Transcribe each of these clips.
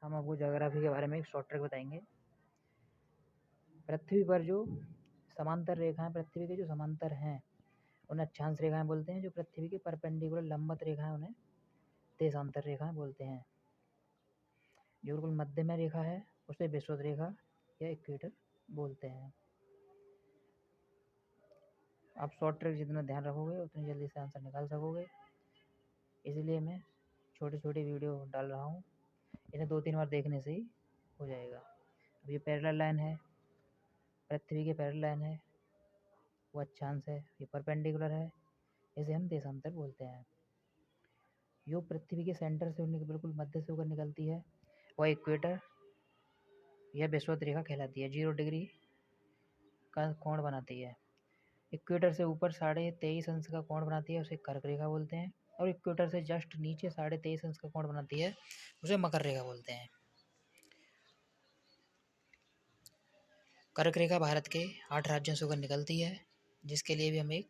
हम आपको ज्योग्राफी के बारे में एक शॉर्ट ट्रिक बताएंगे। पृथ्वी पर जो समांतर रेखाएं, पृथ्वी के जो समांतर हैं उन्हें अक्षांश रेखाएं बोलते हैं। जो पृथ्वी के परपेंडिकुलर लंबवत रेखाएं उन्हें देशांतर रेखाएं बोलते हैं। जो बिल्कुल मध्य में रेखा है उसे विषुवत रेखा या इक्वेटर बोलते हैं। आप शॉर्ट ट्रिक जितना ध्यान रखोगे उतनी जल्दी से आंसर निकाल सकोगे, इसलिए मैं छोटे छोटे वीडियो डाल रहा हूँ। इन्हें 2-3 बार देखने से ही हो जाएगा। अब ये पैरेलल लाइन है, पृथ्वी के पैरेलल लाइन है, वो अक्षांश है, ये परपेंडिकुलर है, इसे हम देशांतर बोलते हैं। जो पृथ्वी के सेंटर से बिल्कुल मध्य से होकर निकलती है वह इक्वेटर या विषुवत रेखा कहलाती है। 0 डिग्री का कोण बनाती है। इक्वेटर से ऊपर 23.5 अंश का कोण बनाती है, उसे कर्क रेखा बोलते हैं। और इक्वेटर से जस्ट नीचे 23.5 अंश का कोण बनाती है, उसे मकर रेखा बोलते हैं। कर्क रेखा भारत के 8 राज्यों से होकर निकलती है, जिसके लिए भी हम एक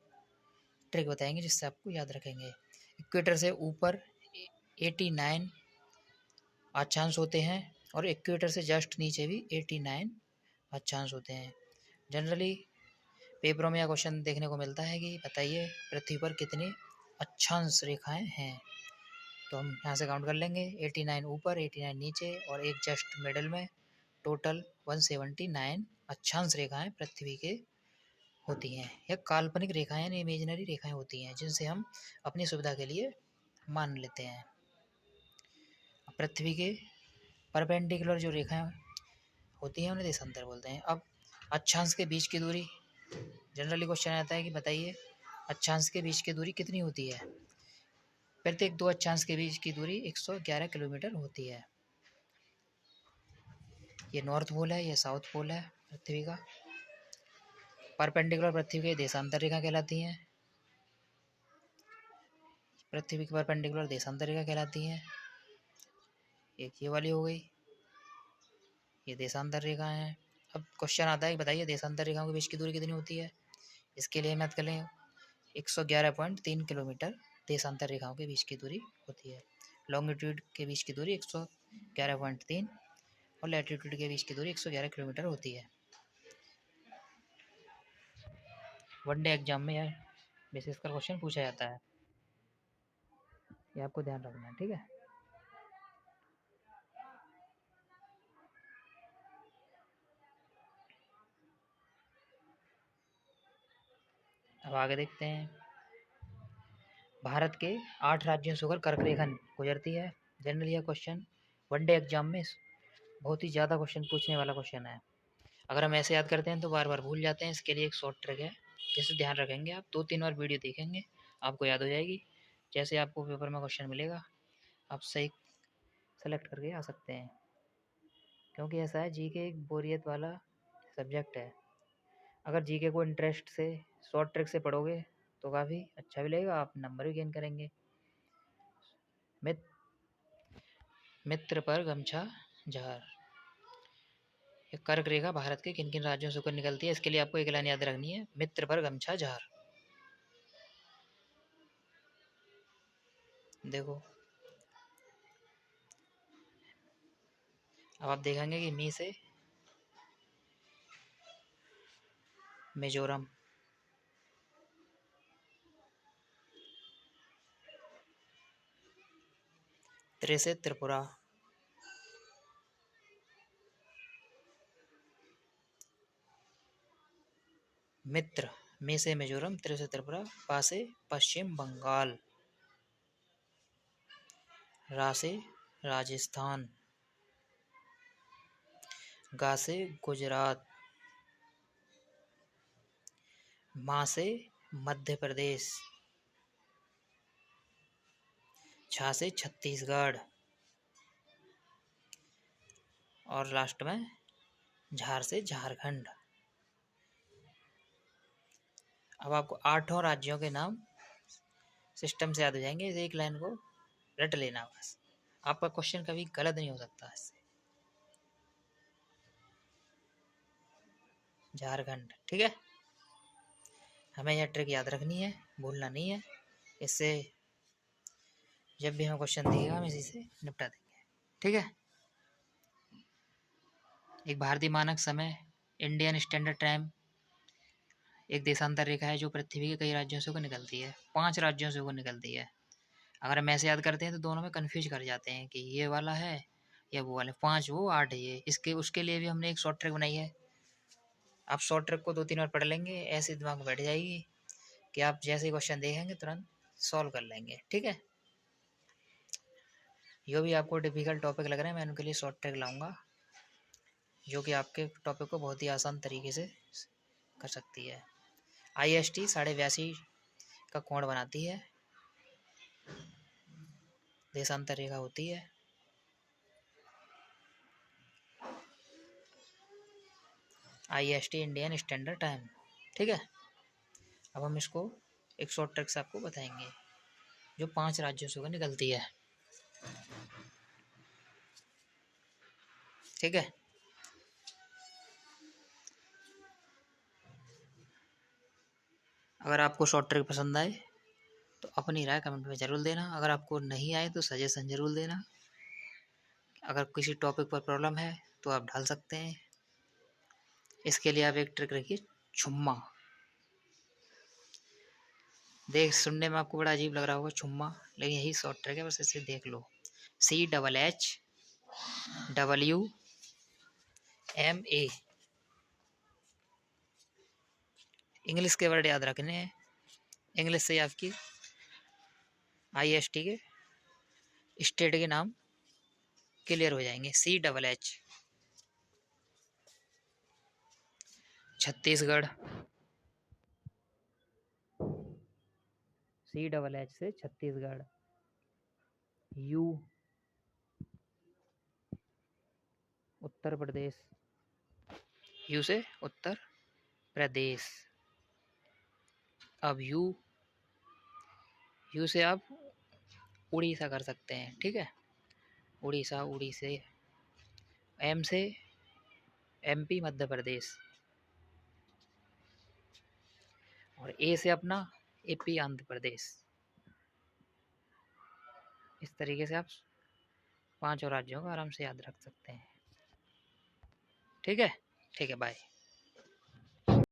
ट्रिक बताएंगे जिससे आपको याद रखेंगे। इक्वेटर से ऊपर 89 अक्षांश होते हैं और इक्वेटर से जस्ट नीचे भी 89 अक्षांश होते हैं। जनरली पेपरों में यह क्वेश्चन देखने को मिलता है कि बताइए पृथ्वी पर कितनी अक्षांश रेखाएं हैं। तो हम यहाँ से काउंट कर लेंगे, 89 ऊपर, 89 नीचे और एक जस्ट मिडल में, टोटल 179 अक्षांश रेखाएं पृथ्वी के होती हैं। यह काल्पनिक रेखाएं यानी इमेजिनरी रेखाएं होती हैं, जिनसे हम अपनी सुविधा के लिए मान लेते हैं। पृथ्वी के परपेंडिकुलर जो रेखाएं होती हैं उन्हें देशांतर बोलते हैं। अब अक्षांश के बीच की दूरी, जनरली क्वेश्चन आता है कि बताइए अक्षांश के बीच की दूरी कितनी होती है। प्रत्येक 2 अक्षांश के बीच की दूरी 111 किलोमीटर होती है। ये नॉर्थ पोल है, ये साउथ पोल है पृथ्वी का। परपेंडिकुलर पृथ्वी के देशांतर रेखा कहलाती हैं। पृथ्वी की परपेंडिकुलर देशांतर रेखा कहलाती हैं। एक ये वाली हो गई, ये देशांतर रेखा है। अब क्वेश्चन आता है कि बताइए देशांतर रेखाओं के बीच की दूरी कितनी होती है। इसके लिए मैथ कर लें, 111.3 किलोमीटर देशांतर रेखाओं के बीच की दूरी होती है। लॉन्गिट्यूड के बीच की दूरी 111.3 और लैटिट्यूड के बीच की दूरी 111 किलोमीटर होती है। वनडे एग्जाम में यह बेसिस का क्वेश्चन पूछा जाता है, ये आपको ध्यान रखना है, ठीक है। अब आगे देखते हैं। भारत के 8 राज्यों से होकर कर्क रेखा गुजरती है। जनरली यह क्वेश्चन वनडे एग्जाम में बहुत ही ज़्यादा क्वेश्चन पूछने वाला क्वेश्चन है। अगर हम ऐसे याद करते हैं तो बार बार भूल जाते हैं। इसके लिए एक शॉर्ट ट्रिक है, जिसे ध्यान रखेंगे आप 2-3 बार वीडियो देखेंगे आपको याद हो जाएगी। जैसे आपको पेपर में क्वेश्चन मिलेगा आप सही सेलेक्ट करके आ सकते हैं, क्योंकि ऐसा है जीके एक बोरियत वाला सब्जेक्ट है। अगर जीके को इंटरेस्ट से शॉर्ट ट्रिक से पढ़ोगे तो काफ़ी अच्छा भी लगेगा, आप नंबर भी गेन करेंगे। मित्र पर गमछा जहर, ये कर्क रेखा भारत के किन किन राज्यों से होकर निकलती है। इसके लिए आपको एक लाइन याद रखनी है, मित्र पर गमछा जहर। देखो अब आप देखेंगे कि मी से मिजोरम, त्रि से त्रिपुरा, मित्र मे से मिजोरम, त्रि से त्रिपुरा, पा से पश्चिम बंगाल, रा से राजस्थान, गा से गुजरात, मा से मध्य प्रदेश, छा से छत्तीसगढ़ और लास्ट में झार से झारखंड। अब आपको 8 राज्यों के नाम सिस्टम से याद हो जाएंगे। इस एक लाइन को रट लेना बस, आपका क्वेश्चन कभी गलत नहीं हो सकता इससे। झारखंड, ठीक है। हमें यह ट्रिक याद रखनी है, भूलना नहीं है। इससे जब भी हमें क्वेश्चन दिखेगा हम इसी से निपटा देंगे, ठीक है। एक भारतीय मानक समय, इंडियन स्टैंडर्ड टाइम, एक देशांतर रेखा है जो पृथ्वी के कई राज्यों से होकर निकलती है, 5 राज्यों से होकर निकलती है। अगर हम ऐसे याद करते हैं तो दोनों में कन्फ्यूज कर जाते हैं कि ये वाला है या वो वाला, 5 वो 8 ये। इसके उसके लिए भी हमने एक शॉर्ट ट्रिक बनाई है। आप शॉर्ट ट्रिक को 2-3 बार पढ़ लेंगे, ऐसे दिमाग में बैठ जाएगी कि आप जैसे ही क्वेश्चन देखेंगे तुरंत सॉल्व कर लेंगे। ठीक है, जो भी आपको डिफिकल्ट टॉपिक लग रहे हैं मैं उनके लिए शॉर्ट ट्रिक लाऊंगा जो कि आपके टॉपिक को बहुत ही आसान तरीके से कर सकती है। IST 82.5 का कोण बनाती है, देशांतर रेखा होती है। IST Indian standard time. ठीक है, अब हम इसको एक शॉर्ट ट्रिक से आपको बताएंगे जो 5 राज्यों से होकर निकलती है। ठीक है, अगर आपको शॉर्ट ट्रिक पसंद आए तो अपनी राय कमेंट में ज़रूर देना। अगर आपको नहीं आए तो सजेशन ज़रूर देना। अगर किसी टॉपिक पर प्रॉब्लम है तो आप डाल सकते हैं। इसके लिए आप एक ट्रिक रखिए, छुम्मा। देख सुनने में आपको बड़ा अजीब लग रहा होगा छुम्मा, लेकिन यही शॉर्ट ट्रिक है, बस इसे देख लो। CHWMA। इंग्लिश के वर्ड याद रखने हैं, इंग्लिश से आपकी IST के स्टेट के नाम क्लियर हो जाएंगे। CHH छत्तीसगढ़, CHH से छत्तीसगढ़। U उत्तर प्रदेश, U से उत्तर प्रदेश। अब U से आप उड़ीसा कर सकते हैं। ठीक है, उड़ीसा, उड़ी से। M से MP मध्य प्रदेश, और A से अपना AP आंध्र प्रदेश। इस तरीके से आप 5 राज्यों को आराम से याद रख सकते हैं। ठीक है, ठीक है, बाय।